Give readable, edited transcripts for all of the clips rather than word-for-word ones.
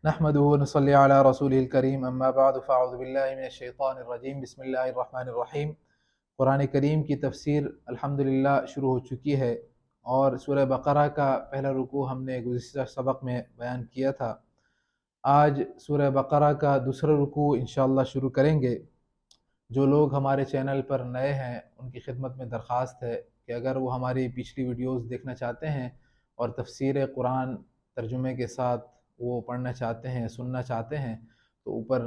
نحمده ونصلي على رسوله الكريم اما بعد فاعوذ باللہ من الشیطان الرجیم بسم اللہ الرحمن الرحیم۔ قرآن کریم کی تفسیر الحمدللہ شروع ہو چکی ہے اور سورہ بقرہ کا پہلا رکوع ہم نے گزشتہ سبق میں بیان کیا تھا۔ آج سورہ بقرہ کا دوسرا رکوع انشاءاللہ شروع کریں گے۔ جو لوگ ہمارے چینل پر نئے ہیں ان کی خدمت میں درخواست ہے کہ اگر وہ ہماری پچھلی ویڈیوز دیکھنا چاہتے ہیں اور تفسیر قرآن ترجمے کے ساتھ وہ پڑھنا چاہتے ہیں، سننا چاہتے ہیں، تو اوپر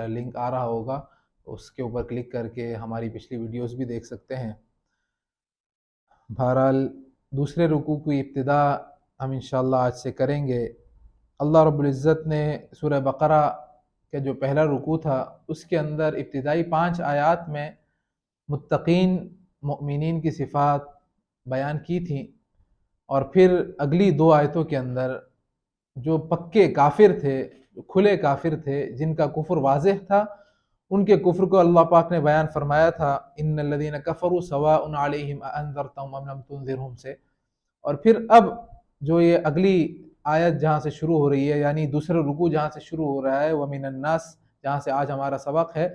لنک آ رہا ہوگا، اس کے اوپر کلک کر کے ہماری پچھلی ویڈیوز بھی دیکھ سکتے ہیں۔ بہرحال دوسرے رکوع کی ابتدا ہم انشاءاللہ آج سے کریں گے۔ اللہ رب العزت نے سورہ بقرہ کا جو پہلا رکوع تھا اس کے اندر ابتدائی 5 آیات میں متقین مؤمنین کی صفات بیان کی تھیں، اور پھر اگلی 2 آیتوں کے اندر جو پکے کافر تھے، کھلے کافر تھے، جن کا کفر واضح تھا، ان کے کفر کو اللہ پاک نے بیان فرمایا تھا ان الذین کفروا سواء علیہم اانذرتہم ام لم تنذرہم سے۔ اور پھر اب جو یہ اگلی آیت جہاں سے شروع ہو رہی ہے، یعنی دوسرا رکوع جہاں سے شروع ہو رہا ہے ومن الناس، جہاں سے آج ہمارا سبق ہے،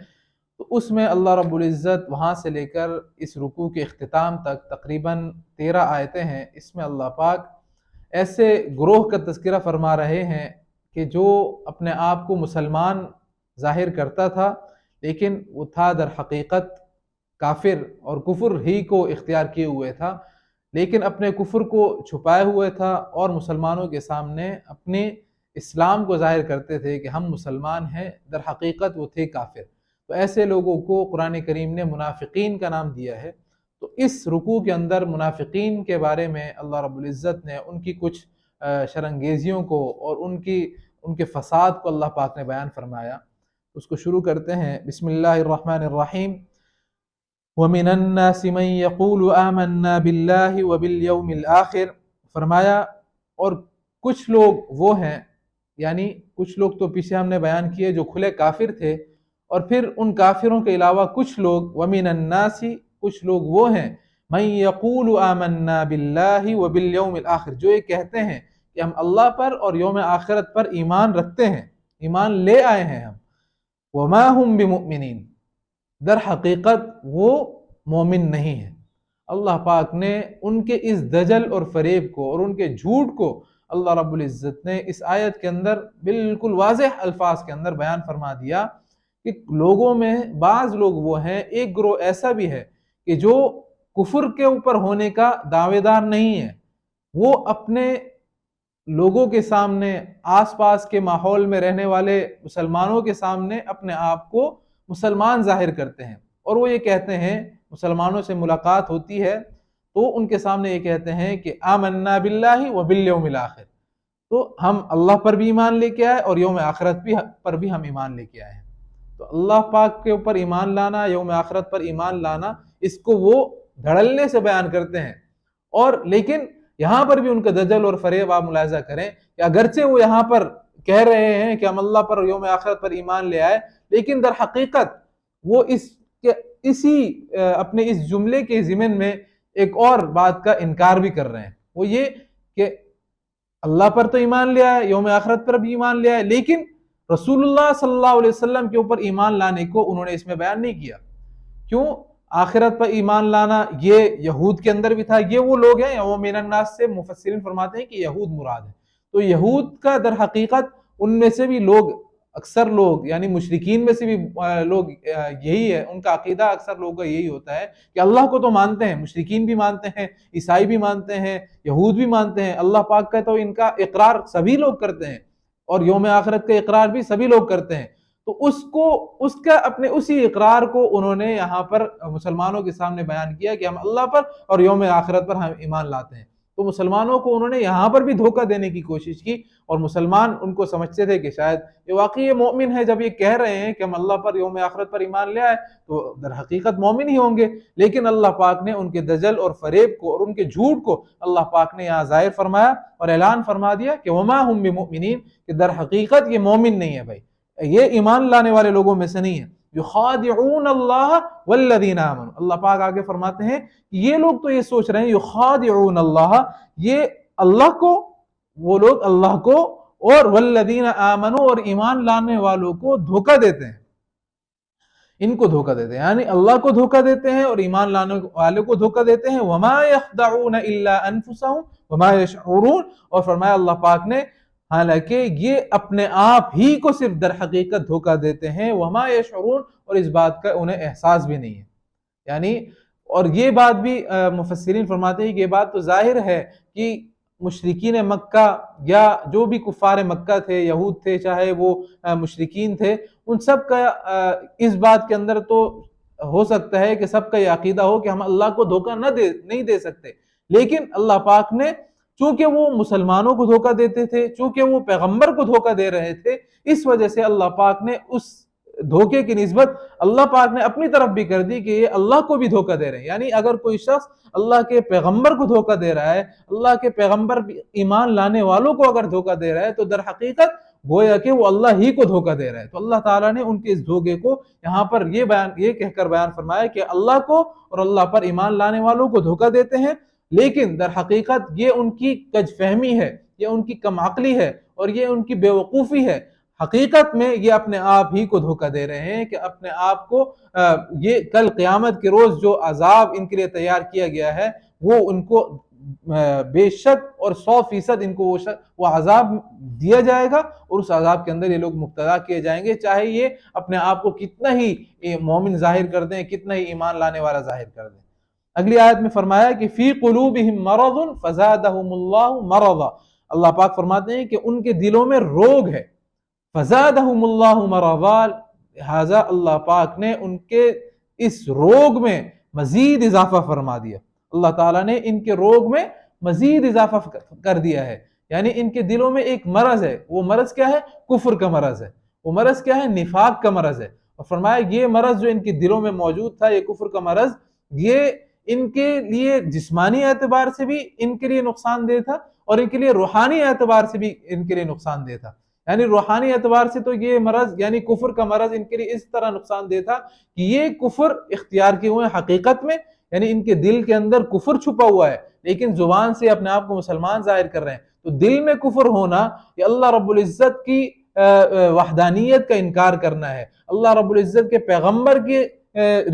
تو اس میں اللہ رب العزت وہاں سے لے کر اس رکوع کے اختتام تک تقریباً 13 آیتیں ہیں۔ اس میں اللہ پاک ایسے گروہ کا تذکرہ فرما رہے ہیں کہ جو اپنے آپ کو مسلمان ظاہر کرتا تھا، لیکن وہ تھا در حقیقت کافر اور کفر ہی کو اختیار کیے ہوئے تھا، لیکن اپنے کفر کو چھپائے ہوئے تھا اور مسلمانوں کے سامنے اپنے اسلام کو ظاہر کرتے تھے کہ ہم مسلمان ہیں، در حقیقت وہ تھے کافر۔ تو ایسے لوگوں کو قرآن کریم نے منافقین کا نام دیا ہے۔ تو اس رکوع کے اندر منافقین کے بارے میں اللہ رب العزت نے ان کی کچھ شرنگیزیوں کو اور ان کے فساد کو اللہ پاک نے بیان فرمایا۔ اس کو شروع کرتے ہیں، بسم اللہ الرحمن الرحیم۔ وَمِنَ النَّاسِ مَن يَقُولُ آمَنَّا بِاللَّهِ وَبِالْيَوْمِ الْآخِرِ، فرمایا اور کچھ لوگ وہ ہیں، یعنی کچھ لوگ تو پیچھے ہم نے بیان کیے جو کھلے کافر تھے، اور پھر ان کافروں کے علاوہ کچھ لوگ، وَمِنَ النَّاسِ، کچھ لوگ وہ ہیں، مَن يَقُولُ آمَنَّا بِاللَّهِ وَبِالْيَوْمِ الْآخِرِ، جو یہ کہتے ہیں کہ ہم اللہ پر اور یوم آخرت پر ایمان رکھتے ہیں، ایمان لے آئے ہیں ہم، وَمَا هُم بِمُؤْمِنِينَ، در حقیقت وہ مومن نہیں ہیں۔ اللہ پاک نے ان کے اس دجل اور فریب کو اور ان کے جھوٹ کو اللہ رب العزت نے اس آیت کے اندر بالکل واضح الفاظ کے اندر بیان فرما دیا کہ لوگوں میں بعض لوگ وہ ہیں، ایک گروہ ایسا بھی ہے کہ جو کفر کے اوپر ہونے کا دعوے دار نہیں ہے، وہ اپنے لوگوں کے سامنے، آس پاس کے ماحول میں رہنے والے مسلمانوں کے سامنے اپنے آپ کو مسلمان ظاہر کرتے ہیں، اور وہ یہ کہتے ہیں، مسلمانوں سے ملاقات ہوتی ہے تو ان کے سامنے یہ کہتے ہیں کہ آمنا باللہ وبالیوم الآخر، تو ہم اللہ پر بھی ایمان لے کے آئے اور یوم آخرت پر بھی ہم ایمان لے کے آئے ہیں۔ تو اللہ پاک کے اوپر ایمان لانا، یوم آخرت پر ایمان لانا، اس کو وہ دھڑلنے سے بیان کرتے ہیں، اور لیکن یہاں پر بھی ان کا دجل اور فریب آپ ملاحظہ کریں کہ اگرچہ وہ یہاں پر کہہ رہے ہیں کہ ہم اللہ پر اور یوم آخرت پر ایمان لے آئے، لیکن در حقیقت وہ اپنے اس جملے کے ضمن میں ایک اور بات کا انکار بھی کر رہے ہیں، وہ یہ کہ اللہ پر تو ایمان لے آئے، یوم آخرت پر بھی ایمان لے آئے، لیکن رسول اللہ صلی اللہ علیہ وسلم کے اوپر ایمان لانے کو انہوں نے اس میں بیان نہیں کیا۔ کیوں؟ آخرت پر ایمان لانا یہ یہود کے اندر بھی تھا، یہ وہ لوگ ہیں، وہ من الناس سے مفسرین فرماتے ہیں کہ یہود مراد ہے۔ تو یہود کا در حقیقت ان میں سے بھی لوگ، اکثر لوگ یعنی مشرکین میں سے بھی لوگ یہی ہے، ان کا عقیدہ اکثر لوگوں کا یہی ہوتا ہے کہ اللہ کو تو مانتے ہیں، مشرکین بھی مانتے ہیں، عیسائی بھی مانتے ہیں، یہود بھی مانتے ہیں، اللہ پاک کا تو ان کا اقرار سبھی لوگ کرتے ہیں، اور یوم آخرت کا اقرار بھی سبھی لوگ کرتے ہیں۔ تو اس کا اپنے اسی اقرار کو انہوں نے یہاں پر مسلمانوں کے سامنے بیان کیا کہ ہم اللہ پر اور یوم آخرت پر ہم ایمان لاتے ہیں۔ تو مسلمانوں کو انہوں نے یہاں پر بھی دھوکہ دینے کی کوشش کی، اور مسلمان ان کو سمجھتے تھے کہ شاید یہ واقعی مومن ہے، جب یہ کہہ رہے ہیں کہ ہم اللہ پر یوم آخرت پر ایمان لے آئے تو در حقیقت مومن ہی ہوں گے، لیکن اللہ پاک نے ان کے دجل اور فریب کو اور ان کے جھوٹ کو اللہ پاک نے یہاں ظاہر فرمایا اور اعلان فرما دیا کہ وما ہم بمؤمنین، کہ در حقیقت یہ مومن نہیں ہے، بھائی یہ ایمان لانے والے لوگوں میں سے نہیں ہے۔ یخادعون اللہ والذین آمنوا، اللہ پاک آگے فرماتے ہیں کہ یہ لوگ تو یہ سوچ رہے ہیں، یخادعون اللہ، یہ اللہ کو وہ لوگ اللہ کو اور والذین آمنوا اور ایمان لانے والوں کو دھوکہ دیتے ہیں، ان کو دھوکہ دیتے ہیں، یعنی اللہ کو دھوکہ دیتے ہیں اور ایمان لانے والوں کو دھوکہ دیتے ہیں۔ وما يخدعون الا انفسهم وما يشعرون، اور فرمایا اللہ پاک نے حالانکہ یہ اپنے آپ ہی کو صرف در حقیقت دھوکہ دیتے ہیں، وما يشعرون، اور اس بات کا انہیں احساس بھی نہیں ہے۔ یعنی اور یہ بات بھی مفسرین فرماتے ہیں کہ یہ بات تو ظاہر ہے کہ مشرکین مکہ یا جو بھی کفار مکہ تھے، یہود تھے، چاہے وہ مشرکین تھے، ان سب کا اس بات کے اندر تو ہو سکتا ہے کہ سب کا یہ عقیدہ ہو کہ ہم اللہ کو دھوکہ نہیں دے سکتے، لیکن اللہ پاک نے چونکہ وہ مسلمانوں کو دھوکہ دیتے تھے، چونکہ وہ پیغمبر کو دھوکہ دے رہے تھے، اس وجہ سے اللہ پاک نے اس دھوکے کی نسبت اللہ پاک نے اپنی طرف بھی کر دی کہ یہ اللہ کو بھی دھوکہ دے رہے ہیں۔ یعنی اگر کوئی شخص اللہ کے پیغمبر کو دھوکہ دے رہا ہے، اللہ کے پیغمبر ایمان لانے والوں کو اگر دھوکہ دے رہا ہے، تو در حقیقت گویا کہ وہ اللہ ہی کو دھوکہ دے رہا ہے۔ تو اللہ تعالیٰ نے ان کے اس دھوکے کو یہاں پر یہ کہہ کر بیان فرمایا کہ اللہ کو اور اللہ پر ایمان لانے والوں کو دھوکہ دیتے ہیں، لیکن در حقیقت یہ ان کی کج فہمی ہے، یہ ان کی کم عقلی ہے، اور یہ ان کی بے وقوفی ہے۔ حقیقت میں یہ اپنے آپ ہی کو دھوکہ دے رہے ہیں کہ اپنے آپ کو یہ کل قیامت کے روز جو عذاب ان کے لیے تیار کیا گیا ہے وہ ان کو بے شک اور 100% ان کو وہ عذاب دیا جائے گا، اور اس عذاب کے اندر یہ لوگ مبتلا کیے جائیں گے، چاہے یہ اپنے آپ کو کتنا ہی مومن ظاہر کر دیں، کتنا ہی ایمان لانے والا ظاہر کر دیں۔ اگلی آیت میں فرمایا کہ فی قلوبہم مرض فزادہم اللہ مرضا، اللہ پاک فرماتے ہیں کہ ان کے دلوں میں روگ ہے، فزادہم اللہ مرضا، لہذا اللہ پاک نے ان کے اس روگ میں مزید اضافہ فرما دیا۔ اللہ تعالیٰ نے ان کے روگ میں مزید اضافہ کر دیا ہے، یعنی ان کے دلوں میں ایک مرض ہے۔ وہ مرض کیا ہے؟ کفر کا مرض ہے۔ وہ مرض کیا ہے؟ نفاق کا مرض ہے۔ اور فرمایا یہ مرض جو ان کے دلوں میں موجود تھا، یہ کفر کا مرض، یہ ان کے لیے جسمانی اعتبار سے بھی ان کے لیے نقصان دہ تھا، اور ان کے لیے روحانی اعتبار سے بھی ان کے لیے نقصان دہ تھا۔ یعنی روحانی اعتبار سے تو یہ مرض یعنی کفر کا مرض ان کے لیے اس طرح نقصان دہ تھا کہ یہ کفر اختیار کیے ہوئے حقیقت میں، یعنی ان کے دل کے اندر کفر چھپا ہوا ہے، لیکن زبان سے اپنے آپ کو مسلمان ظاہر کر رہے ہیں۔ تو دل میں کفر ہونا یہ اللہ رب العزت کی وحدانیت کا انکار کرنا ہے، اللہ رب العزت کے پیغمبر کی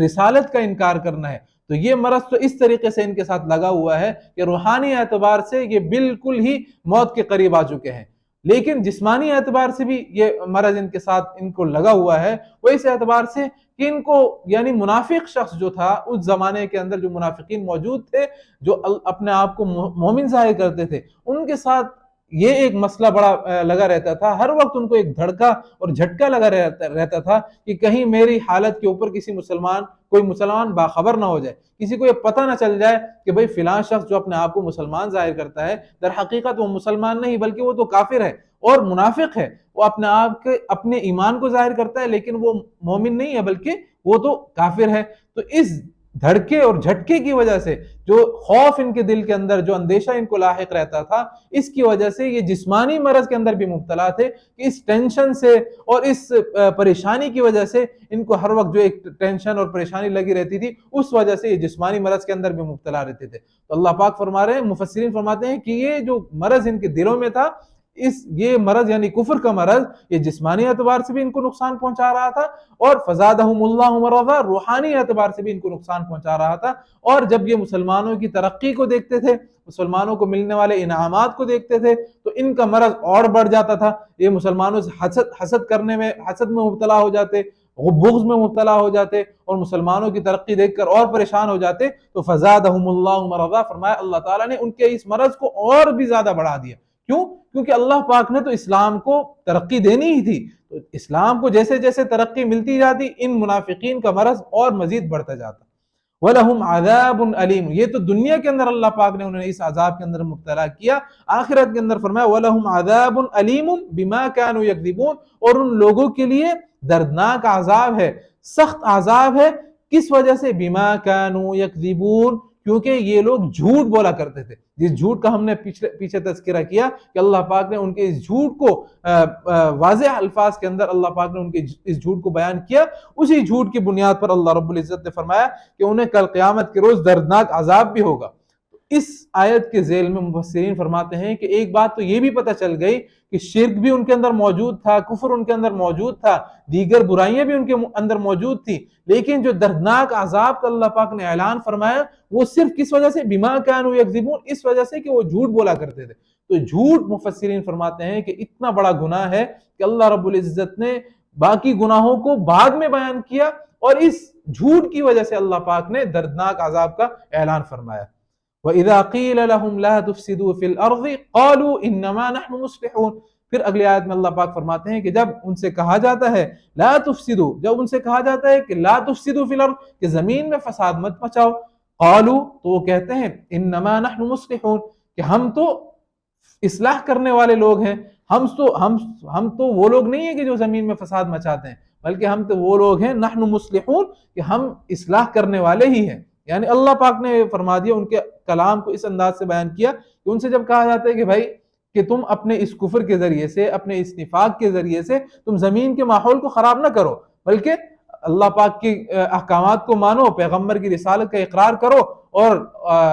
رسالت کا انکار کرنا ہے۔ تو یہ مرض تو اس طریقے سے ان کے ساتھ لگا ہوا ہے کہ روحانی اعتبار سے یہ بالکل ہی موت کے قریب آ چکے ہیں، لیکن جسمانی اعتبار سے بھی یہ مرض ان کے ساتھ ان کو لگا ہوا ہے، وہ اس اعتبار سے کہ ان کو یعنی منافق شخص جو تھا اس زمانے کے اندر، جو منافقین موجود تھے جو اپنے آپ کو مومن ظاہر کرتے تھے، ان کے ساتھ یہ ایک مسئلہ بڑا لگا رہتا تھا۔ ہر وقت ان کو ایک دھڑکا اور جھٹکا لگا رہتا تھا کہ کہیں میری حالت کے اوپر کوئی مسلمان باخبر نہ ہو جائے، کسی کو یہ پتہ نہ چل جائے کہ بھئی فلاں شخص جو اپنے آپ کو مسلمان ظاہر کرتا ہے در حقیقت وہ مسلمان نہیں بلکہ وہ تو کافر ہے اور منافق ہے، وہ اپنے آپ کے اپنے ایمان کو ظاہر کرتا ہے لیکن وہ مومن نہیں ہے بلکہ وہ تو کافر ہے۔ تو اس دھڑکے اور جھٹکے کی وجہ سے جو خوف ان کے دل کے اندر، جو اندیشہ ان کو لاحق رہتا تھا، اس کی وجہ سے یہ جسمانی مرض کے اندر بھی مبتلا تھے کہ اس ٹینشن سے اور اس پریشانی کی وجہ سے ان کو ہر وقت جو ایک ٹینشن اور پریشانی لگی رہتی تھی، اس وجہ سے یہ جسمانی مرض کے اندر بھی مبتلا رہتے تھے۔ تو اللہ پاک فرما رہے ہیں، مفسرین فرماتے ہیں کہ یہ جو مرض ان کے دلوں میں تھا، یہ مرض یعنی کفر کا مرض، یہ جسمانی اعتبار سے بھی ان کو نقصان پہنچا رہا تھا، اور فزادہم اللہ مرضا، روحانی اعتبار سے بھی ان کو نقصان پہنچا رہا تھا۔ اور جب یہ مسلمانوں کی ترقی کو دیکھتے تھے، مسلمانوں کو ملنے والے انعامات کو دیکھتے تھے، تو ان کا مرض اور بڑھ جاتا تھا۔ یہ مسلمانوں سے حسد میں مبتلا ہو جاتے، بغض میں مبتلا ہو جاتے، اور مسلمانوں کی ترقی دیکھ کر اور پریشان ہو جاتے۔ تو فزادہم اللہ مرضا، فرمایا اللہ تعالیٰ نے ان کے اس مرض کو اور بھی زیادہ بڑھا دیا۔ کیوں؟ کیونکہ اللہ پاک نے تو اسلام کو ترقی دینی ہی تھی، تو اسلام کو جیسے جیسے ترقی ملتی جاتی، ان منافقین کا مرض اور مزید بڑھتا جاتا۔ وَلَهُمْ عَذَابٌ عَلِيمٌ، یہ تو دنیا کے اندر اللہ پاک نے انہیں اس عذاب کے اندر مبتلا کیا۔ آخرت کے اندر فرمایا وَلَهُمْ عَذَابٌ عَلِيمٌ بِمَا كَانُوا يَكْذِبُونَ، اور ان لوگوں کے لیے دردناک عذاب ہے، سخت عذاب ہے۔ کس وجہ سے؟ بِمَا كَانُوا يَكْذِبُونَ، کیونکہ یہ لوگ جھوٹ بولا کرتے تھے۔ جس جھوٹ کا ہم نے پیچھے تذکرہ کیا کہ اللہ پاک نے ان کے اس جھوٹ کو واضح الفاظ کے اندر اللہ پاک نے ان کے اس جھوٹ کو بیان کیا، اسی جھوٹ کی بنیاد پر اللہ رب العزت نے فرمایا کہ انہیں کل قیامت کے روز دردناک عذاب بھی ہوگا۔ اس آیت کے ذیل میں مفسرین فرماتے ہیں کہ ایک بات تو یہ بھی پتہ چل گئی کہ شرک بھی ان کے اندر موجود تھا، کفر ان کے اندر موجود تھا، دیگر برائیاں بھی ان کے اندر موجود تھی، لیکن جو دردناک عذاب کا اللہ پاک نے اعلان فرمایا وہ صرف کس وجہ سے؟ بما کانوا یکذبون، اس وجہ سے کہ وہ جھوٹ بولا کرتے تھے۔ تو جھوٹ مفسرین فرماتے ہیں کہ اتنا بڑا گناہ ہے کہ اللہ رب العزت نے باقی گناہوں کو بعد میں بیان کیا اور اس جھوٹ کی وجہ سے اللہ پاک نے دردناک عذاب کا اعلان فرمایا۔ وَإِذَا قِيلَ لَهُمْ لَا تُفْسِدُوا فِي الْأَرْضِ قَالُوا إِنَّمَا نَحْنُ مُصْلِحُونَ۔ پھر اگلی آیت میں اللہ پاک فرماتے ہیں کہ جب ان سے کہا جاتا ہے لا تفسدوا، جب ان سے کہا جاتا ہے کہ لا تفسدوا فی الارض، کہ زمین میں فساد مت مچاؤ، قالوا، تو وہ کہتے ہیں انما نحن مصلحون، کہ ہم تو اصلاح کرنے والے لوگ ہیں، ہم تو وہ لوگ نہیں ہیں کہ جو زمین میں فساد مچاتے ہیں، بلکہ ہم تو وہ لوگ ہیں نحن مصلحون، کہ ہم اصلاح کرنے والے ہی ہیں۔ یعنی اللہ پاک نے فرما دیا، ان کے کلام کو اس انداز سے بیان کیا کہ ان سے جب کہا جاتا ہے کہ بھائی کہ تم اپنے اس کفر کے ذریعے سے، اپنے اس نفاق کے ذریعے سے تم زمین کے ماحول کو خراب نہ کرو، بلکہ اللہ پاک کے احکامات کو مانو، پیغمبر کی رسالت کا اقرار کرو اور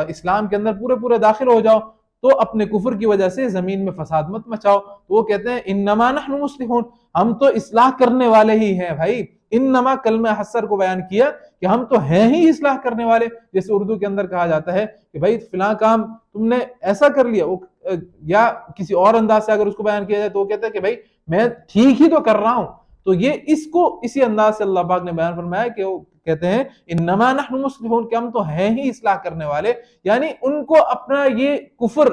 اسلام کے اندر پورے داخل ہو جاؤ، تو اپنے کفر کی وجہ سے زمین میں فساد مت مچاؤ۔ تو وہ کہتے ہیں انما نحن مصلحون، ہم تو اصلاح کرنے والے ہی ہیں۔ بھائی انما کلمہ حصر کو بیان کیا کہ ہم تو ہیں ہی اصلاح کرنے والے، جیسے اردو کے اندر کہا جاتا ہے کہ بھائی فلاں کام تم نے ایسا کر لیا، یا کسی اور انداز سے اگر اس کو بیان کیا جائے تو وہ کہتا ہے کہ بھائی میں ٹھیک ہی تو کر رہا ہوں۔ تو یہ اس کو اسی انداز سے اللہ پاک نے بیان فرمایا کہ وہ کہتے ہیں انما نحن مصلحون، کہ ہم تو ہیں ہی اصلاح کرنے والے، یعنی ان کو اپنا یہ کفر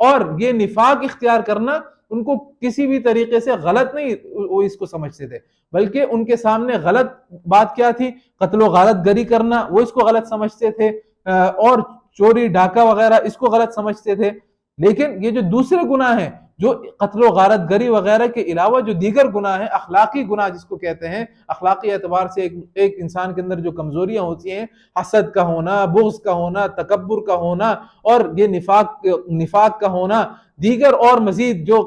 اور یہ نفاق اختیار کرنا ان کو کسی بھی طریقے سے غلط نہیں وہ اس کو سمجھتے تھے، بلکہ ان کے سامنے غلط بات کیا تھی؟ قتل و غارت گری کرنا، وہ اس کو غلط سمجھتے تھے، اور چوری ڈاکہ وغیرہ اس کو غلط سمجھتے تھے۔ لیکن یہ جو دوسرے گناہ ہیں، جو قتل و غارت گری وغیرہ کے علاوہ جو دیگر گناہ ہیں، اخلاقی گناہ جس کو کہتے ہیں، اخلاقی اعتبار سے ایک انسان کے اندر جو کمزوریاں ہوتی ہیں، حسد کا ہونا، بغض کا ہونا، تکبر کا ہونا، اور یہ نفاق کا ہونا، دیگر اور مزید جو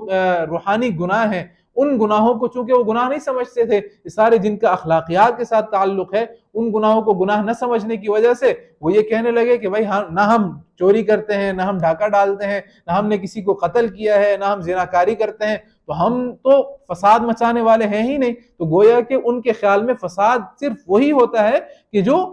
روحانی گناہ ہیں، ان گناہوں کو چونکہ وہ گناہ نہیں سمجھتے تھے، اس سارے جن کا اخلاقیات کے ساتھ تعلق ہے، ان گناہوں کو گناہ نہ سمجھنے کی وجہ سے وہ یہ کہنے لگے کہ بھائی نہ ہم چوری کرتے ہیں، نہ ہم ڈاکہ ڈالتے ہیں، نہ ہم نے کسی کو قتل کیا ہے، نہ ہم زناکاری کرتے ہیں، تو ہم تو فساد مچانے والے ہیں ہی نہیں۔ تو گویا کہ ان کے خیال میں فساد صرف وہی ہوتا ہے کہ جو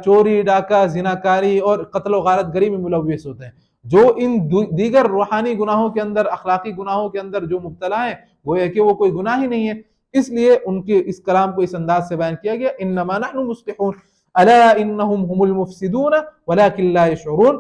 چوری ڈاکہ زناکاری اور قتل و غارت گری میں ملوث ہوتے ہیں، جو ان دیگر روحانی گناہوں کے اندر، اخلاقی گناہوں کے اندر جو مبتلا ہیں، گویا کہ وہ کوئی گناہ ہی نہیں ہے۔ اس لیے ان کے اس کلام کو اس انداز سے بیان کیا گیا انما نحن مصلحون الا انہم هم المفسدون ولکن لا یشعرون۔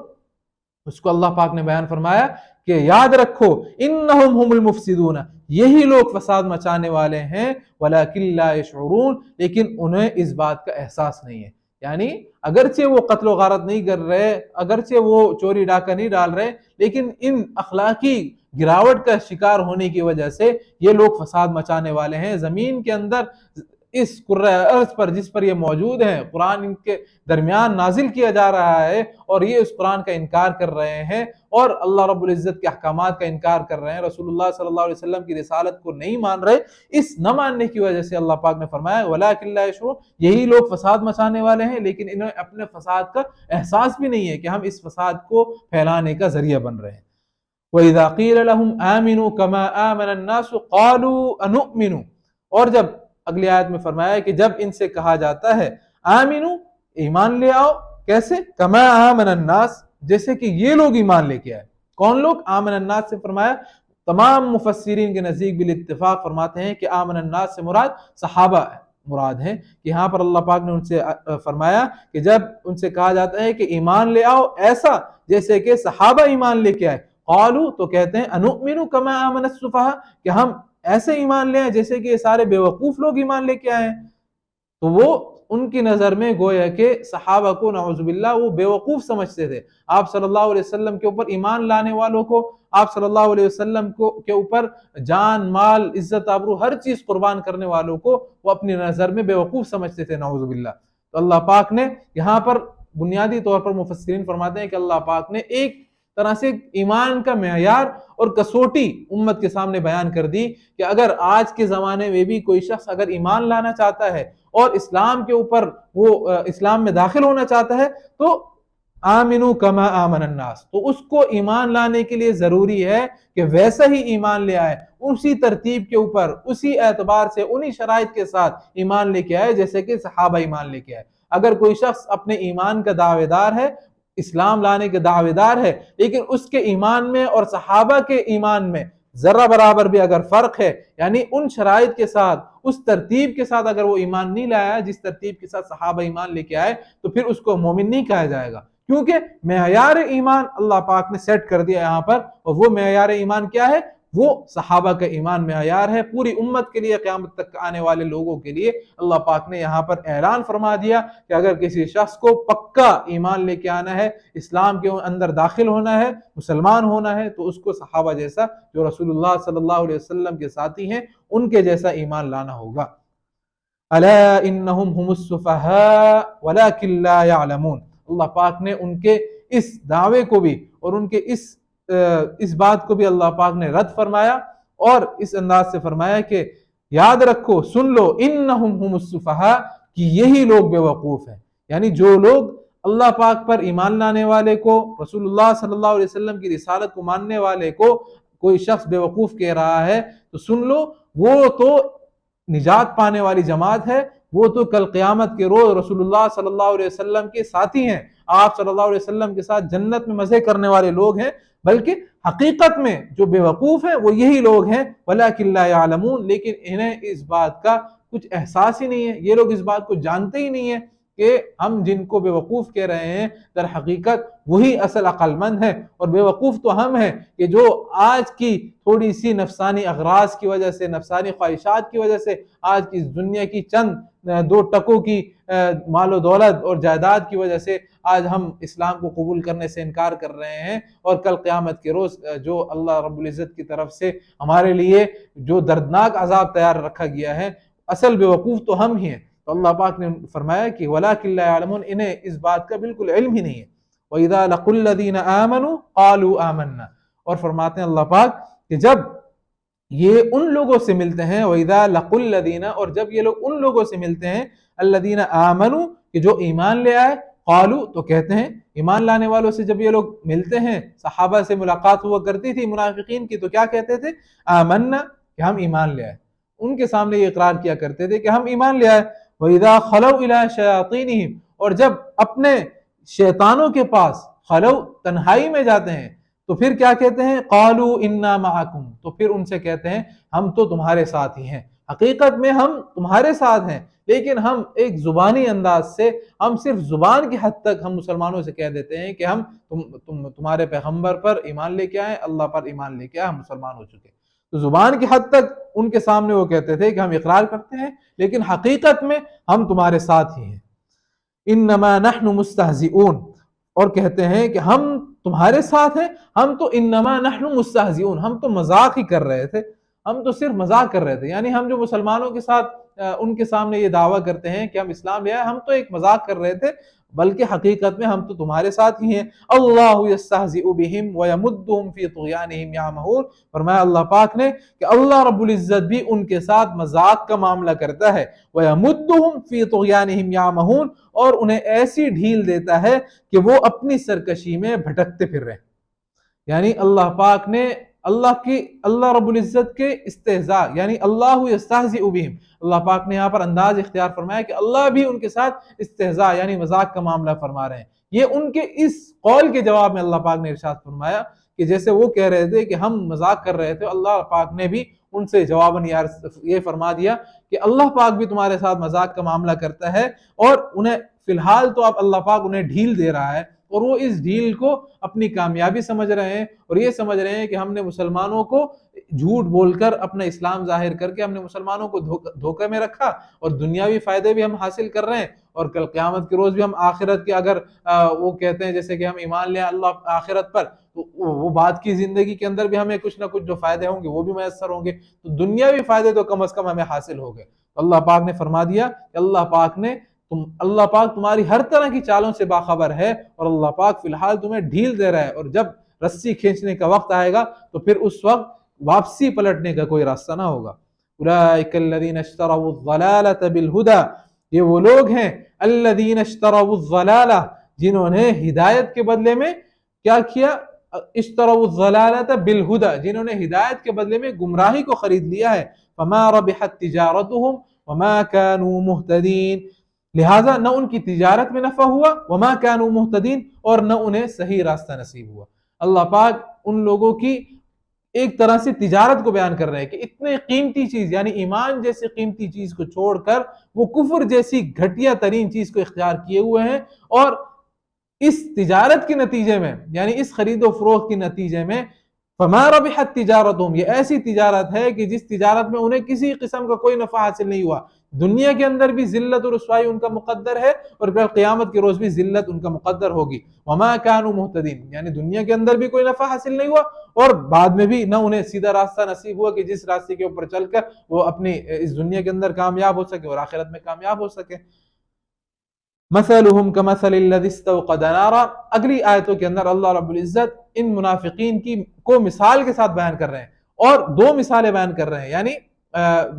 اس کو اللہ پاک نے بیان فرمایا کہ یاد رکھو انہم هم المفسدون، یہی لوگ فساد مچانے والے ہیں، ولکن لا یشعرون، لیکن انہیں اس بات کا احساس نہیں ہے۔ یعنی اگرچہ وہ قتل و غارت نہیں کر رہے، اگرچہ وہ چوری ڈاکہ نہیں ڈال رہے، لیکن ان اخلاقی گراوٹ کا شکار ہونے کی وجہ سے یہ لوگ فساد مچانے والے ہیں۔ زمین کے اندر اس کرۂ ارض پر جس پر یہ موجود ہیں، قرآن ان کے درمیان نازل کیا جا رہا ہے، اور یہ اس قرآن کا انکار کر رہے ہیں اور اللہ رب العزت کے احکامات کا انکار کر رہے ہیں، رسول اللہ صلی اللہ علیہ وسلم کی رسالت کو نہیں مان رہے، اس نہ ماننے کی وجہ سے اللہ پاک نے فرمایا وَلَٰكِن لَا يَشْعُرُونَ، یہی لوگ فساد مچانے والے ہیں، لیکن انہیں اپنے فساد کا احساس بھی نہیں ہے کہ ہم اس فساد کو پھیلانے کا ذریعہ بن رہے ہیں۔ وَإِذَا قِيلَ لَهُمْ آمِنُوا كَمَا آمَنَ النَّاسُ قَالُوا أَنُؤْمِنُ، اور جب اگلی آیت میں فرمایا کہ جب ان سے کہا جاتا ہے آمنو، ایمان لے آؤ، کیسے؟ کما آمن الناس، جیسے کہ یہ لوگ ایمان لے کے آئے۔ کون لوگ؟ آمن الناس سے فرمایا تمام مفسرین کے نزدیک بالاتفاق فرماتے ہیں کہ آمن الناس سے مراد صحابہ مراد ہیں، کہ یہاں پر اللہ پاک نے ان سے فرمایا کہ جب ان سے کہا جاتا ہے کہ ایمان لے آؤ ایسا جیسے کہ صحابہ ایمان لے کے آئے، قالو، تو کہتے ہیں انؤمن کما آمن السفہاء، کہ ہم ایسے ایمان لے آئے جیسے کہ یہ سارے بیوقوف لوگ ایمان لے کے آئے ہیں۔ تو وہ ان کی نظر میں گویا کہ صحابہ کو نعوذ باللہ وہ بیوقوف سمجھتے تھے۔ آپ صلی اللہ علیہ وسلم کے اوپر ایمان لانے والوں کو، آپ صلی اللہ علیہ وسلم کے اوپر جان مال عزت آبرو ہر چیز قربان کرنے والوں کو وہ اپنی نظر میں بیوقوف سمجھتے تھے نعوذ باللہ۔ تو اللہ پاک نے یہاں پر بنیادی طور پر مفسرین فرماتے ہیں کہ اللہ پاک نے ایک طرح سے ایمان کا معیار اور کسوٹی امت کے سامنے بیان کر دی کہ اگر آج کے زمانے میں بھی کوئی شخص اگر ایمان لانا چاہتا ہے اور اسلام کے اوپر وہ اسلام میں داخل ہونا چاہتا ہے، تو آمنو کما آمن الناس، تو اس کو ایمان لانے کے لیے ضروری ہے کہ ویسا ہی ایمان لے آئے، اسی ترتیب کے اوپر، اسی اعتبار سے، انہی شرائط کے ساتھ ایمان لے کے آئے جیسے کہ صحابہ ایمان لے کے آئے۔ اگر کوئی شخص اپنے ایمان کا دعوے دار ہے، اسلام لانے کے دعوے دار ہے، لیکن اس کے ایمان میں اور صحابہ کے ایمان میں ذرہ برابر بھی اگر فرق ہے، یعنی ان شرائط کے ساتھ، اس ترتیب کے ساتھ اگر وہ ایمان نہیں لایا جس ترتیب کے ساتھ صحابہ ایمان لے کے آئے، تو پھر اس کو مومن نہیں کہا جائے گا، کیونکہ معیار ایمان اللہ پاک نے سیٹ کر دیا یہاں پر، اور وہ معیار ایمان کیا ہے؟ وہ صحابہ کا ایمان معیار ہے، پوری امت کے لیے، قیامت تک آنے والے لوگوں کے لیے اللہ پاک نے یہاں پر اعلان فرما دیا کہ اگر کسی شخص کو پکا ایمان لے کے آنا ہے، اسلام کے اندر داخل ہونا ہے، مسلمان ہونا ہے، تو اس کو صحابہ جیسا، جو رسول اللہ صلی اللہ علیہ وسلم کے ساتھی ہیں، ان کے جیسا ایمان لانا ہوگا۔ الا انہم ہم السفہاء ولکن لا یعلمون، اللہ پاک نے ان کے اس دعوے کو بھی اور ان کے اس بات کو بھی اللہ پاک نے رد فرمایا، اور اس انداز سے فرمایا کہ یاد رکھو، سن لو، انہم ہم السفہاء، کہ یہی لوگ بے وقوف ہیں، یعنی جو لوگ اللہ پاک پر ایمان لانے والے کو، رسول اللہ صلی اللہ علیہ وسلم کی رسالت کو ماننے والے کو کوئی شخص بے وقوف کہہ رہا ہے، تو سن لو، وہ تو نجات پانے والی جماعت ہے، وہ تو کل قیامت کے روز رسول اللہ صلی اللہ علیہ وسلم کے ساتھی ہیں، آپ صلی اللہ علیہ وسلم کے ساتھ جنت میں مزے کرنے والے لوگ ہیں، بلکہ حقیقت میں جو بے وقوف ہیں وہ یہی لوگ ہیں، وَلَكِنْ لَا يَعْلَمُونَ، لیکن انہیں اس بات کا کچھ احساس ہی نہیں ہے، یہ لوگ اس بات کو جانتے ہی نہیں ہیں کہ ہم جن کو بے وقوف کہہ رہے ہیں در حقیقت وہی اصل عقل مند ہے، اور بے وقوف تو ہم ہیں کہ جو آج کی تھوڑی سی نفسانی اغراض کی وجہ سے، نفسانی خواہشات کی وجہ سے، آج کی اس دنیا کی چند دو ٹکوں کی مال و دولت اور جائیداد کی وجہ سے آج ہم اسلام کو قبول کرنے سے انکار کر رہے ہیں، اور کل قیامت کے روز جو اللہ رب العزت کی طرف سے ہمارے لیے جو دردناک عذاب تیار رکھا گیا ہے، اصل بے وقوف تو ہم ہی ہیں۔ تو اللہ پاک نے فرمایا کہ وَلَكِنْ لَا يَعْلَمُونَ، انہیں اس بات کا بالکل علم ہی نہیں ہے۔ وَإِذَا لَقُوا الَّذِينَ آمَنُوا قَالُوا آمَنَّا، اور فرماتے ہیں اللہ پاک کہ جب یہ ان لوگوں سے ملتے ہیں، وَإِذَا لَقُوا الَّذِينَ، اور جب یہ لوگ ان لوگوں سے ملتے ہیں، الَّذِينَ آمَنُوا، کہ جو ایمان لے آئے، قالوا، تو کہتے ہیں، ایمان لانے والوں سے جب یہ لوگ ملتے ہیں، صحابہ سے ملاقات ہوا کرتی تھی منافقین کی، تو کیا کہتے تھے؟ آمنا، کہ ہم ایمان لے آئے، ان کے سامنے یہ اقرار کیا کرتے تھے کہ ہم ایمان لے آئے۔ وَإِذَا خَلَوْا إِلَىٰ شَيَاطِينِهِمْ، اور جب اپنے شیطانوں کے پاس، خلو، تنہائی میں جاتے ہیں، تو پھر کیا کہتے ہیں؟ قَالُوا إِنَّا مَعَكُمْ، تو پھر ان سے کہتے ہیں ہم تو تمہارے ساتھ ہی ہیں، حقیقت میں ہم تمہارے ساتھ ہیں، لیکن ہم ایک زبانی انداز سے، ہم صرف زبان کی حد تک ہم مسلمانوں سے کہہ دیتے ہیں کہ ہم تمہارے پیغمبر پر ایمان لے کے آئے، اللہ پر ایمان لے کے آئے، ہم مسلمان ہو چکے۔ تو زبان کی حد تک ان کے سامنے وہ کہتے تھے کہ ہم اقرار کرتے ہیں، لیکن حقیقت میں ہم تمہارے ساتھ ہی ہیں۔ انما نحن مستہزئون، اور کہتے ہیں کہ ہم تمہارے ساتھ ہیں، ہم تو انما نحن مستہزئون، ہم تو مذاق ہی کر رہے تھے، ہم تو صرف مذاق کر رہے تھے، یعنی ہم جو مسلمانوں کے ساتھ ان کے سامنے یہ دعویٰ کرتے ہیں کہ ہم اسلام لے آئے، ہم تو ایک مذاق کر رہے تھے، بلکہ حقیقت میں ہم تو تمہارے ساتھ ہی ہیں۔ اللہ یستہزئ بہم ویمدہم فی طغیانہم یعمہون، فرمایا اللہ پاک نے کہ اللہ رب العزت بھی ان کے ساتھ مذاق کا معاملہ کرتا ہے، ویمدہم فی طغیانہم یعمہون، اور انہیں ایسی ڈھیل دیتا ہے کہ وہ اپنی سرکشی میں بھٹکتے پھر رہے ہیں۔ یعنی اللہ پاک نے اللہ رب العزت کے استہزاء، یعنی اللہ یستہزئ بہم، اللہ پاک نے یہاں پر انداز اختیار فرمایا کہ اللہ بھی ان کے ساتھ استہزاء یعنی مذاق کا معاملہ فرما رہے ہیں۔ یہ ان کے اس قول کے جواب میں اللہ پاک نے ارشاد فرمایا کہ جیسے وہ کہہ رہے تھے کہ ہم مذاق کر رہے تھے، اللہ پاک نے بھی ان سے جواباً یہ فرما دیا کہ اللہ پاک بھی تمہارے ساتھ مذاق کا معاملہ کرتا ہے، اور انہیں فی الحال تو اب اللہ پاک انہیں ڈھیل دے رہا ہے، اور وہ اس ڈھیل کو اپنی کامیابی سمجھ رہے ہیں، اور یہ سمجھ رہے ہیں کہ ہم نے مسلمانوں کو جھوٹ بول کر اپنا اسلام ظاہر کر کے ہم نے مسلمانوں کو دھوکے میں رکھا، اور دنیاوی فائدے بھی ہم حاصل کر رہے ہیں، اور کل قیامت کے روز بھی ہم آخرت کے اگر وہ کہتے ہیں جیسے کہ ہم ایمان لیں اللہ آخرت پر، تو وہ بعد کی زندگی کے اندر بھی ہمیں کچھ نہ کچھ جو فائدے ہوں گے وہ بھی میسر ہوں گے، تو دنیاوی فائدے تو کم از کم ہمیں حاصل ہو گئے۔ اللہ پاک نے فرما دیا کہ اللہ پاک تمہاری ہر طرح کی چالوں سے باخبر ہے، اور اللہ پاک فی الحال تمہیں ڈھیل دے رہا ہے، اور جب رسی کھینچنے کا وقت آئے گا تو پھر اس وقت واپسی پلٹنے کا کوئی راستہ نہ ہوگا۔ اولئک الذین اشتروا الضلالۃ بالہدی، یہ وہ لوگ ہیں الذین اشتروا الضلالہ، جنہوں نے ہدایت کے بدلے میں کیا کیا؟ اشتروا الضلالۃ بالہدی، جنہوں نے ہدایت کے بدلے میں گمراہی کو خرید لیا ہے. فما ربحت تجارتهم وما كانوا مهتدین، لہٰذا نہ ان کی تجارت میں نفع ہوا، وما كانوا مهتدین، اور نہ انہیں صحیح راستہ نصیب ہوا. اللہ پاک ان لوگوں کی ایک طرح سے تجارت کو بیان کر رہے ہیں کہ اتنے قیمتی چیز یعنی ایمان جیسی قیمتی چیز کو چھوڑ کر وہ کفر جیسی گھٹیا ترین چیز کو اختیار کیے ہوئے ہیں، اور اس تجارت کے نتیجے میں یعنی اس خرید و فروخت کے نتیجے میں فما ربحت تجارتهم، یہ ایسی تجارت ہے کہ جس تجارت میں انہیں کسی قسم کا کوئی نفع حاصل نہیں ہوا. دنیا کے اندر بھی ذلت اور رسوائی ان کا مقدر ہے، اور پھر قیامت کے روز بھی ذلت ان کا مقدر ہوگی. وما كانوا مهتدین، یعنی دنیا کے اندر بھی کوئی نفع حاصل نہیں ہوا، اور بعد میں بھی نہ انہیں سیدھا راستہ نصیب ہوا کہ جس راستے کے اوپر چل کر وہ اپنی اس دنیا کے اندر کامیاب ہو سکے اور آخرت میں کامیاب ہو سکے. مثلهم كمثل الذي استوقد نارا، اگلی آیتوں کے اندر اللہ رب العزت ان منافقین کو مثال کے ساتھ بیان کر رہے ہیں، اور دو مثالیں بیان کر رہے ہیں. یعنی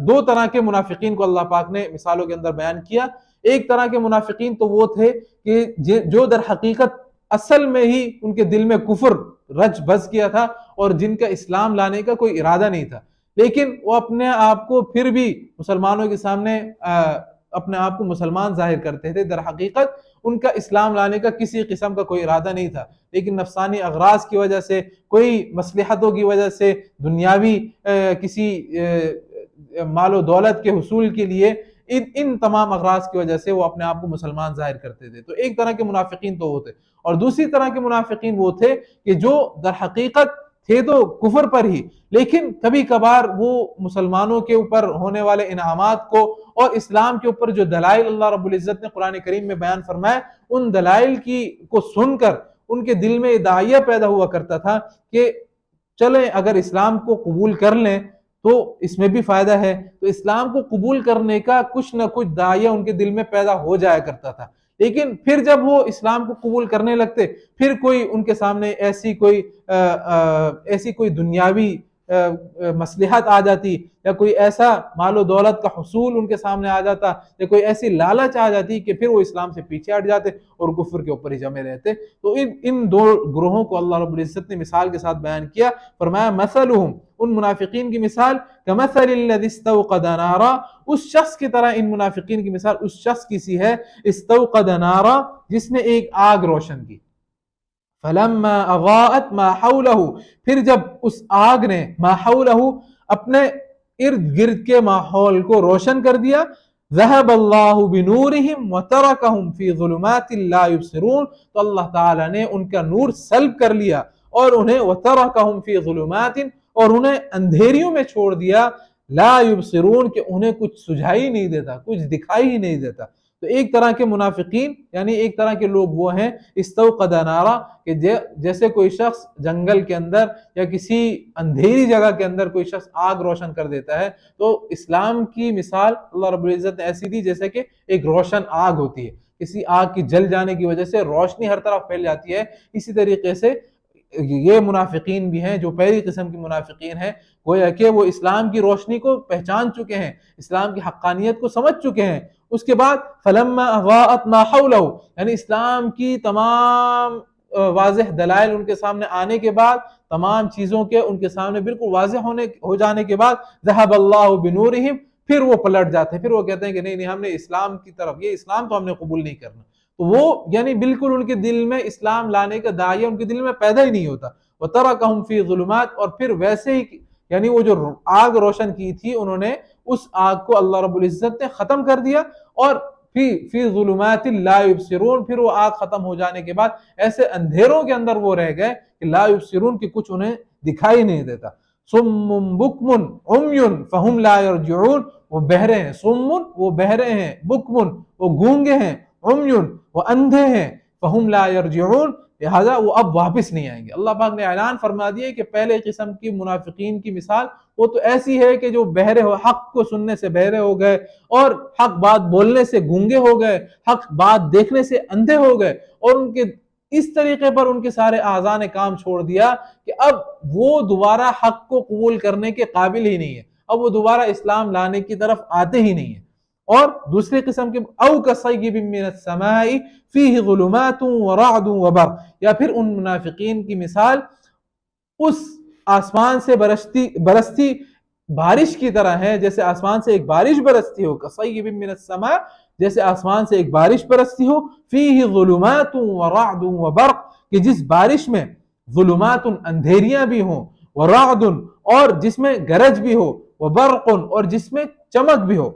دو طرح کے منافقین کو اللہ پاک نے مثالوں کے اندر بیان کیا. ایک طرح کے منافقین تو وہ تھے کہ جو در حقیقت اصل میں ہی ان کے دل میں کفر رچ بس کیا تھا، اور جن کا اسلام لانے کا کوئی ارادہ نہیں تھا، لیکن وہ اپنے آپ کو پھر بھی مسلمانوں کے سامنے اپنے آپ کو مسلمان ظاہر کرتے تھے. در حقیقت ان کا اسلام لانے کا کسی قسم کا کوئی ارادہ نہیں تھا، لیکن نفسانی اغراض کی وجہ سے، کوئی مصلحتوں کی وجہ سے، دنیاوی کسی مال و دولت کے حصول کے لیے، ان تمام اغراض کی وجہ سے وہ اپنے آپ کو مسلمان ظاہر کرتے تھے. تو ایک طرح کے منافقین تو وہ تھے، اور دوسری طرح کے منافقین وہ تھے کہ جو در حقیقت تھے تو کفر پر ہی، لیکن کبھی کبھار وہ مسلمانوں کے اوپر ہونے والے انعامات کو اور اسلام کے اوپر جو دلائل اللہ رب العزت نے قرآن کریم میں بیان فرمائے، ان دلائل کو سن کر ان کے دل میں داعیہ پیدا ہوا کرتا تھا کہ چلیں اگر اسلام کو قبول کر لیں تو اس میں بھی فائدہ ہے. تو اسلام کو قبول کرنے کا کچھ نہ کچھ داعیہ ان کے دل میں پیدا ہو جایا کرتا تھا، لیکن پھر جب وہ اسلام کو قبول کرنے لگتے، پھر کوئی ان کے سامنے ایسی کوئی دنیاوی مصلحت آ جاتی، یا کوئی ایسا مال و دولت کا حصول ان کے سامنے آ جاتا، یا کوئی ایسی لالچ آ جاتی کہ پھر وہ اسلام سے پیچھے ہٹ جاتے اور کفر کے اوپر ہی جمے رہتے. تو ان دو گروہوں کو اللہ رب العزت نے مثال کے ساتھ بیان کیا. فرمایا مثلہم، ان منافقین کی مثال کمثل الذی استوقد نارا، اس شخص کی طرح ان منافقین کی مثال اس شخص کی سی ہے استوقد نارا، جس نے ایک آگ روشن کی. فلما اضاءت ما حولہ، پھر جب اس آگ نے ما حولہ اپنے ارد گرد کے ماحول کو روشن کر دیا، ذهب اللہ بنورہم وترکہم فی ظلمات لا یبصرون، تو اللہ تعالیٰ نے ان کا نور سلب کر لیا اور انہیں وترکہم فی ظلمات، اور انہیں اندھیریوں میں چھوڑ دیا، لا یبصرون، کہ انہیں کچھ سجھائی نہیں دیتا، کچھ دکھائی ہی نہیں دیتا. تو ایک طرح کے منافقین یعنی ایک طرح کے لوگ وہ ہیں استوقد نارا، کہ جیسے کوئی شخص جنگل کے اندر یا کسی اندھیری جگہ کے اندر کوئی شخص آگ روشن کر دیتا ہے. تو اسلام کی مثال اللہ رب العزت نے ایسی دی جیسے کہ ایک روشن آگ ہوتی ہے، کسی آگ کی جل جانے کی وجہ سے روشنی ہر طرف پھیل جاتی ہے. اسی طریقے سے یہ منافقین بھی ہیں جو پہلی قسم کی منافقین ہیں، گویا کہ وہ اسلام کی روشنی کو پہچان چکے ہیں، اسلام کی حقانیت کو سمجھ چکے ہیں. اس کے بعد فلما اضاءت ما حولہ، یعنی اسلام کی تمام واضح دلائل ان کے سامنے آنے کے بعد، تمام چیزوں کے ان کے سامنے بالکل واضح ہو جانے کے بعد، ذهب اللہ بنورہم، پھر وہ پلٹ جاتے ہیں، پھر وہ کہتے ہیں کہ نہیں ہم نے اسلام کی طرف، یہ اسلام تو ہم نے قبول نہیں کرنا. تو وہ یعنی بالکل ان کے دل میں اسلام لانے کا داعیہ ان کے دل میں پیدا ہی نہیں ہوتا. وترکہم فی ظلمات، اور پھر ویسے ہی یعنی وہ جو آگ روشن کی تھی انہوں نے اس آگ کو اللہ رب العزت نے ختم کر دیا، اور فی ظلمات لا یبصرون، پھر وہ آگ ختم ہو جانے کے بعد ایسے اندھیروں کے اندر وہ رہ گئے کہ لا یبصرون، کہ کچھ انہیں دکھائی نہیں دیتا. صم بکم عمی فہم لا یرجعون، وہ بہرے ہیں، صم وہ بہرے ہیں، بکم وہ گونگے ہیں، عمی وہ اندھے ہیں، فہم لا یرجعون لہذا وہ اب واپس نہیں آئیں گے. اللہ پاک نے اعلان فرما دیا کہ پہلے قسم کی منافقین کی مثال وہ تو ایسی ہے کہ جو بہرے ہو، حق کو سننے سے بہرے ہو گئے، اور حق بات بولنے سے گونگے ہو گئے، حق بات دیکھنے سے اندھے ہو گئے، اور ان کے اس طریقے پر ان کے سارے اعضاء نے کام چھوڑ دیا کہ اب وہ دوبارہ حق کو قبول کرنے کے قابل ہی نہیں ہے، اب وہ دوبارہ اسلام لانے کی طرف آتے ہی نہیں ہے. اور دوسری قسم کے او کصیب من السماء فیہ ظلمات ورعد وبرق، یا پھر ان منافقین کی مثال اس آسمان سے برستی بارش کی طرح ہے، جیسے آسمان سے ایک بارش برستی ہو، کصیب من السماء، جیسے آسمان سے ایک بارش برستی ہو، فیہ ظلمات ورعد وبرق، کہ جس بارش میں ظلمات اندھیریاں بھی ہوں، ورعد اور جس میں گرج بھی ہو، وبرق اور جس میں چمک بھی ہو.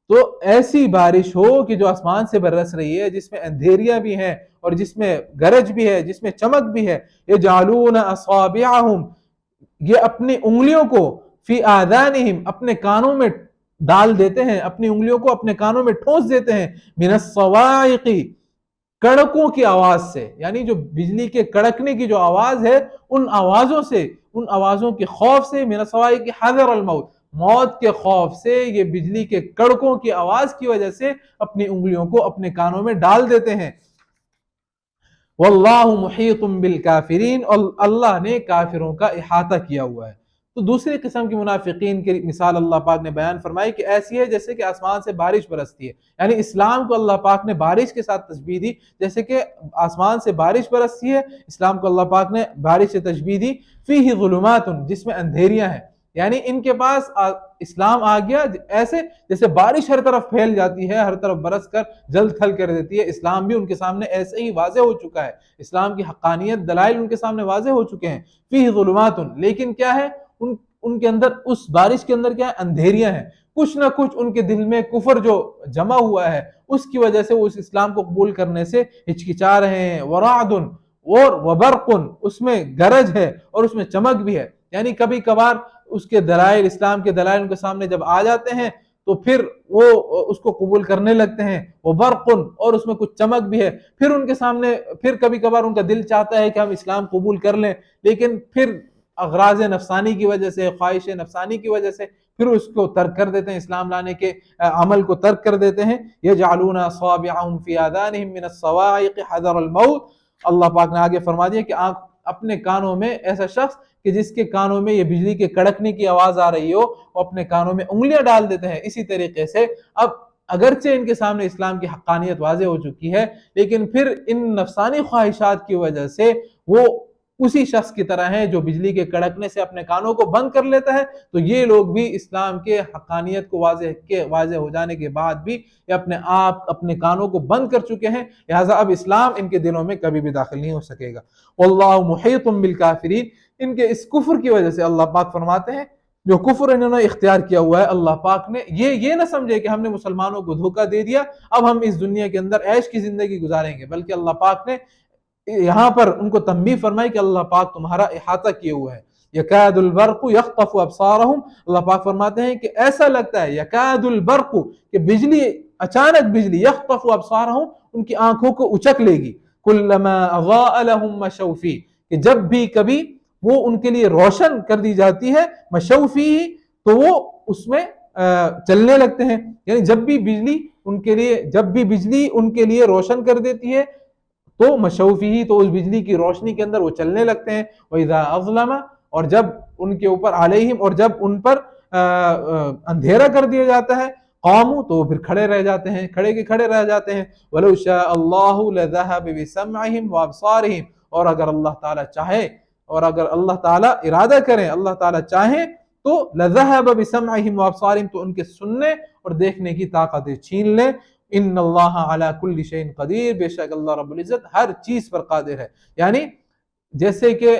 تو ایسی بارش ہو کہ جو آسمان سے برس رہی ہے، جس میں اندھیریاں بھی ہیں اور جس میں گرج بھی ہے، جس میں چمک بھی ہے. یجعلون اصابعہم، یہ اپنی انگلیوں کو، فی آذانہم، اپنے کانوں میں ڈال دیتے ہیں، اپنی انگلیوں کو اپنے کانوں میں ٹھونس دیتے ہیں، من الصواعق، کڑکوں کی آواز سے، یعنی جو بجلی کے کڑکنے کی جو آواز ہے ان آوازوں سے، ان آوازوں کے خوف سے، من الصواعق حذر الموت، موت کے خوف سے یہ بجلی کے کڑکوں کی آواز کی وجہ سے اپنی انگلیوں کو اپنے کانوں میں ڈال دیتے ہیں. واللہ محیط بالکافرین، اور اللہ نے کافروں کا احاطہ کیا ہوا ہے. تو دوسری قسم کی منافقین کی مثال اللہ پاک نے بیان فرمائی کہ ایسی ہے جیسے کہ آسمان سے بارش برستی ہے، یعنی اسلام کو اللہ پاک نے بارش کے ساتھ تشبیہ دی، جیسے کہ آسمان سے بارش برستی ہے، اسلام کو اللہ پاک نے بارش سے تشبیہ دی. فیہ ظلمات، جس میں اندھیریاں ہیں، یعنی ان کے پاس اسلام آ گیا ایسے جیسے بارش ہر طرف پھیل جاتی ہے، ہر طرف برس کر جل تھل کر دیتی ہے. اسلام بھی ان کے سامنے ایسے ہی واضح ہو چکا ہے، اسلام کی حقانیت دلائل ان کے سامنے واضح ہو چکے ہیں. فیہ ظلمات، لیکن کیا ہے ان کے اندر، اس بارش کے اندر کیا ہے، اندھیریاں ہیں. کچھ نہ کچھ ان کے دل میں کفر جو جمع ہوا ہے اس کی وجہ سے وہ اس اسلام کو قبول کرنے سے ہچکچا رہے ہیں. ورعد اور وبرق، اس میں گرج ہے اور اس میں چمک بھی ہے. یعنی کبھی کبھار اس کے دلائل، اسلام کے دلائل ان کے سامنے جب آ جاتے ہیں تو پھر وہ اس کو قبول کرنے لگتے ہیں. وہ برق، اور اس میں کچھ چمک بھی ہے. پھر ان کے سامنے، پھر کبھی کبھار ان کا دل چاہتا ہے کہ ہم اسلام قبول کر لیں، لیکن پھر اغراض نفسانی کی وجہ سے، خواہش نفسانی کی وجہ سے پھر اس کو ترک کر دیتے ہیں، اسلام لانے کے عمل کو ترک کر دیتے ہیں. یجعلون اصابعهم فی آذانهم من الصواعق حذر الموت. اللہ پاک نے آگے فرما دیا کہ اپنے کانوں میں، ایسا شخص کہ جس کے کانوں میں یہ بجلی کے کڑکنے کی آواز آ رہی ہو، وہ اپنے کانوں میں انگلیاں ڈال دیتے ہیں. اسی طریقے سے اب اگرچہ ان کے سامنے اسلام کی حقانیت واضح ہو چکی ہے، لیکن پھر ان نفسانی خواہشات کی وجہ سے وہ اسی شخص کی طرح ہے جو بجلی کے کڑکنے سے اپنے کانوں کو بند کر لیتا ہے. تو یہ لوگ بھی اسلام کے حقانیت کو واضح ہو جانے کے بعد بھی یہ اپنے آپ اپنے کانوں کو بند کر چکے ہیں، لہٰذا اب اسلام ان کے دلوں میں کبھی بھی داخل نہیں ہو سکے گا. واللہ محیط بالکافرین. ان کے اس کفر کی وجہ سے اللہ پاک فرماتے ہیں، جو کفر انہوں نے اختیار کیا ہوا ہے، اللہ پاک نے یہ نہ سمجھے کہ ہم نے مسلمانوں کو دھوکہ دے دیا، اب ہم اس دنیا کے اندر عیش کی زندگی گزاریں گے، بلکہ اللہ پاک نے یہاں پر ان کو تنبیہ فرمائی کہ اللہ پاک تمہارا احاطہ کیے ہوا ہے. یکاد البرق یخطف ابصارہم، اللہ پاک فرماتے ہیں کہ ایسا لگتا ہے، یکاد البرق، کہ بجلی، اچانک بجلی، یخطف ابصارہم، ان کی آنکھوں کو اچک لے گی. کلما اضاء لهم مشوا فیہ، کہ جب بھی کبھی وہ ان کے لیے روشن کر دی جاتی ہے، مشوا فیہ، تو وہ اس میں چلنے لگتے ہیں. یعنی جب بھی بجلی ان کے لیے روشن کر دیتی ہے تو مشوا فیہ، تو اس بجلی کی روشنی کے اندر وہ چلنے لگتے ہیں. وَإِذَا أَظْلَمَ، اور جب ان کے اوپر علیہم، اور جب ان پر اندھیرا کر دیا جاتا ہے، قاموا، تو پھر کھڑے رہ جاتے ہیں، کھڑے رہ جاتے ہیں. وَلَوْ شَاءَ اللَّهُ لَذَهَبَ بِسَمْعِهِمْ وَأَبْصَارِهِمْ، اور اگر اللہ تعالیٰ چاہے، اور اگر اللہ تعالیٰ ارادہ کریں، اللہ تعالیٰ چاہیں تو لَذَهَبَ بِسَمْعِهِمْ وَأَبْصَارِهِمْ، تو ان کے سننے اور دیکھنے کی طاقتیں چھین لیں. ان اللہ علی کل شیء قدیر، بے شک اللہ رب العزت ہر چیز پر قادر ہے. یعنی جیسے کہ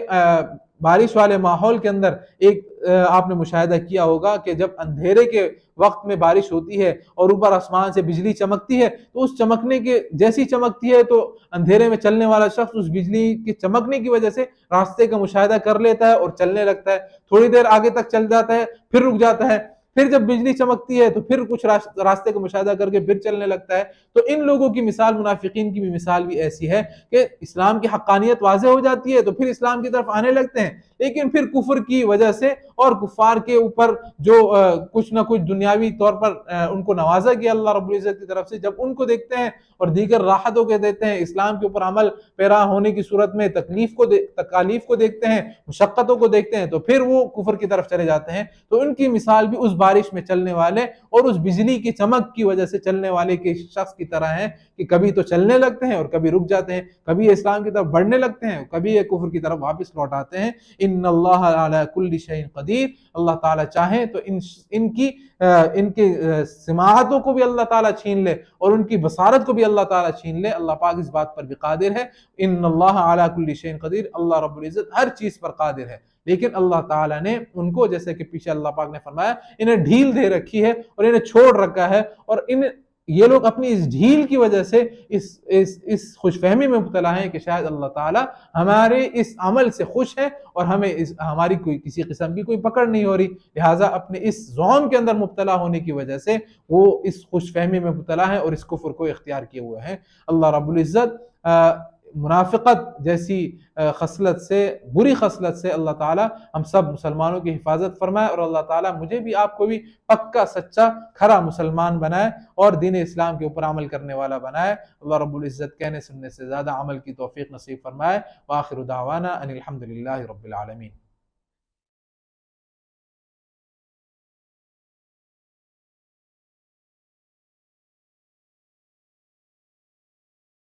بارش والے ماحول کے اندر ایک آپ نے مشاہدہ کیا ہوگا کہ جب اندھیرے کے وقت میں بارش ہوتی ہے اور اوپر آسمان سے بجلی چمکتی ہے، تو اس چمکنے کے جیسی چمکتی ہے تو اندھیرے میں چلنے والا شخص اس بجلی کے چمکنے کی وجہ سے راستے کا مشاہدہ کر لیتا ہے اور چلنے لگتا ہے. تھوڑی دیر آگے تک چل جاتا ہے، پھر رک جاتا ہے، پھر جب بجلی چمکتی ہے تو پھر کچھ راستے کا مشاہدہ کر کے پھر چلنے لگتا ہے. تو ان لوگوں کی مثال، منافقین کی بھی مثال بھی ایسی ہے کہ اسلام کی حقانیت واضح ہو جاتی ہے تو پھر اسلام کی طرف آنے لگتے ہیں، لیکن پھر کفر کی وجہ سے اور کفار کے اوپر جو کچھ نہ کچھ دنیاوی طور پر ان کو نوازا گیا اللہ رب العزت کی طرف سے، جب ان کو دیکھتے ہیں اور دیگر راحتوں کے دیتے ہیں، اسلام کے اوپر عمل پیرا ہونے کی صورت میں تکالیف کو دیکھتے ہیں، مشقتوں کو دیکھتے ہیں، تو پھر وہ کفر کی طرف چلے جاتے ہیں۔ تو ان کی مثال بھی اس بارش میں چلنے والے اور اس بجلی کی چمک کی وجہ سے چلنے والے کے شخص کی طرح ہیں کہ کبھی تو چلنے لگتے ہیں اور کبھی رک جاتے ہیں، کبھی یہ اسلام کی طرف بڑھنے لگتے ہیں، کبھی یہ کفر کی طرف واپس لوٹ آتے ہیں۔ ان اللہ علی کل شیء قدیر، اللہ تعالیٰ چاہیں تو ان کی سماعتوں کو بھی اللہ تعالیٰ چھین لے اور ان کی بصارت کو بھی اللہ تعالیٰ چھین لے، اللہ پاک اس بات پر بھی قادر ہے۔ ان اللہ علی کل شیء قدیر، اللہ رب العزت ہر چیز پر قادر ہے، لیکن اللہ تعالیٰ نے ان کو، جیسے کہ پیچھے اللہ پاک نے فرمایا، انہیں ڈھیل دے رکھی ہے اور انہیں چھوڑ رکھا ہے، اور یہ لوگ اپنی اس ڈھیل کی وجہ سے اس خوش فہمی میں مبتلا ہیں کہ شاید اللہ تعالیٰ ہمارے اس عمل سے خوش ہے اور ہمیں ہماری کوئی کسی قسم کی کوئی پکڑ نہیں ہو رہی، لہٰذا اپنے اس ظلم کے اندر مبتلا ہونے کی وجہ سے وہ اس خوش فہمی میں مبتلا ہیں اور اس کفر کو اختیار کیے ہوئے ہیں۔ اللہ رب العزت منافقت جیسی خصلت سے، بری خصلت سے اللہ تعالیٰ ہم سب مسلمانوں کی حفاظت فرمائے، اور اللہ تعالیٰ مجھے بھی آپ کو بھی پکا سچا کھرا مسلمان بنائے اور دین اسلام کے اوپر عمل کرنے والا بنائے۔ اللہ رب العزت کہنے سننے سے زیادہ عمل کی توفیق نصیب فرمائے۔ وآخر دعوانا ان الحمد للہ رب العالمین۔